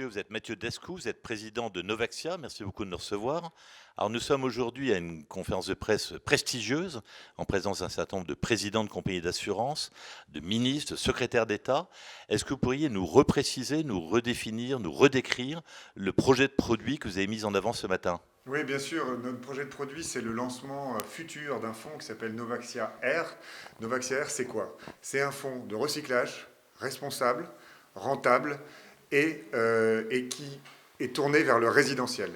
Mathieu, vous êtes Mathieu Descoux, vous êtes président de Novaxia. Merci beaucoup de nous recevoir. Alors nous sommes aujourd'hui à une conférence de presse prestigieuse en présence d'un certain nombre de présidents de compagnies d'assurance, de ministres, de secrétaires d'État. Est-ce que vous pourriez nous repréciser, nous redéfinir, nous redécrire le projet de produit que vous avez mis en avant ce matin ? Oui, bien sûr. Notre projet de produit, c'est le lancement futur d'un fonds qui s'appelle Novaxia Air. Novaxia Air, c'est quoi? C'est un fonds de recyclage responsable, rentable et qui est tourné vers le résidentiel.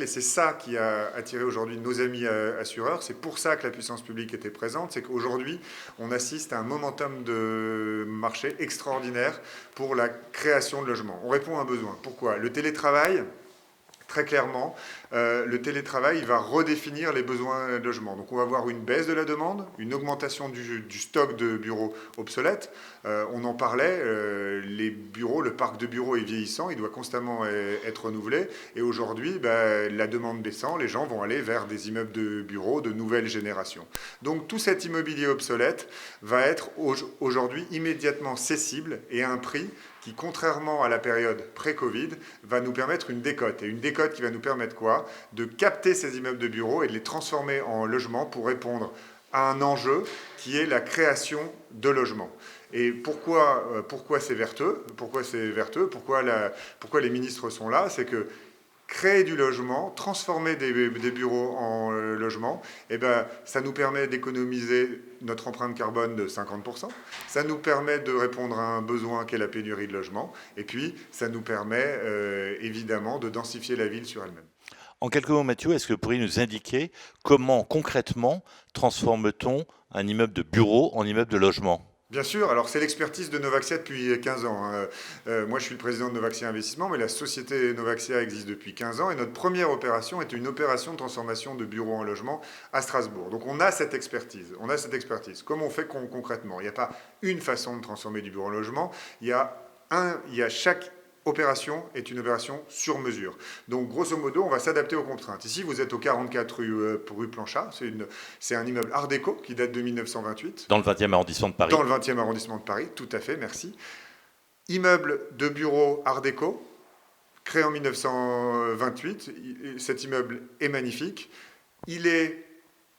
Et c'est ça qui a attiré aujourd'hui nos amis assureurs. C'est pour ça que la puissance publique était présente. C'est qu'aujourd'hui, on assiste à un momentum de marché extraordinaire pour la création de logements. On répond à un besoin. Pourquoi? Le télétravail. Très clairement, le télétravail va redéfinir les besoins de logement. Donc on va avoir une baisse de la demande, une augmentation du stock de bureaux obsolètes. On en parlait, les bureaux, le parc de bureaux est vieillissant, il doit constamment être renouvelé. Et aujourd'hui, la demande baissant, les gens vont aller vers des immeubles de bureaux de nouvelle génération. Donc tout cet immobilier obsolète va être aujourd'hui immédiatement cessible et à un prix qui, contrairement à la période pré-Covid, va nous permettre une décote. Et une décote qui va nous permettre quoi? De capter ces immeubles de bureaux et de les transformer en logements pour répondre à un enjeu qui est la création de logements. Et pourquoi c'est vertueux? Pourquoi les ministres sont là? C'est que créer du logement, transformer des bureaux en logement, ça nous permet d'économiser notre empreinte carbone de 50%, ça nous permet de répondre à un besoin qu'est la pénurie de logement, et puis ça nous permet évidemment de densifier la ville sur elle-même. En quelques mots, Mathieu, est-ce que vous pourriez nous indiquer comment concrètement transforme-t-on un immeuble de bureau en immeuble de logement ? Bien sûr, alors c'est l'expertise de Novaxia depuis 15 ans. Moi je suis le président de Novaxia Investissement, mais la société Novaxia existe depuis 15 ans et notre première opération était une opération de transformation de bureaux en logement à Strasbourg. Donc on a cette expertise. Comment on fait concrètement? Il n'y a pas une façon de transformer du bureau en logement, chaque opération est une opération sur mesure. Donc, grosso modo, on va s'adapter aux contraintes. Ici, vous êtes au 44 rue Planchat. C'est un immeuble art déco qui date de 1928. Dans le 20e arrondissement de Paris. Dans le 20e arrondissement de Paris, tout à fait, merci. Immeuble de bureau art déco, créé en 1928. Cet immeuble est magnifique. Il est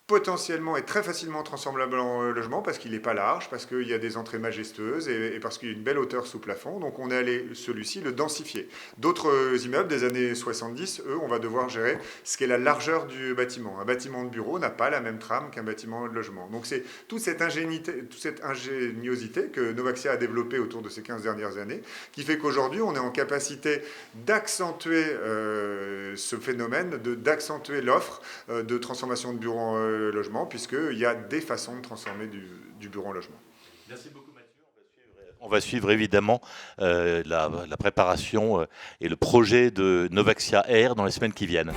potentiellement et très facilement transformable en logement parce qu'il n'est pas large, parce qu'il y a des entrées majestueuses et parce qu'il y a une belle hauteur sous plafond. Donc on est allé, celui-ci, le densifier. D'autres immeubles des années 70, eux, on va devoir gérer ce qu'est la largeur du bâtiment. Un bâtiment de bureau n'a pas la même trame qu'un bâtiment de logement. Donc c'est toute cette ingéniosité que Novaxia a développée autour de ces 15 dernières années qui fait qu'aujourd'hui, on est en capacité d'accentuer ce phénomène, d'accentuer l'offre de transformation de bureaux en logement, puisqu'il y a des façons de transformer du bureau en logement. Merci beaucoup Mathieu. On va suivre évidemment la préparation et le projet de Novaxia Air dans les semaines qui viennent.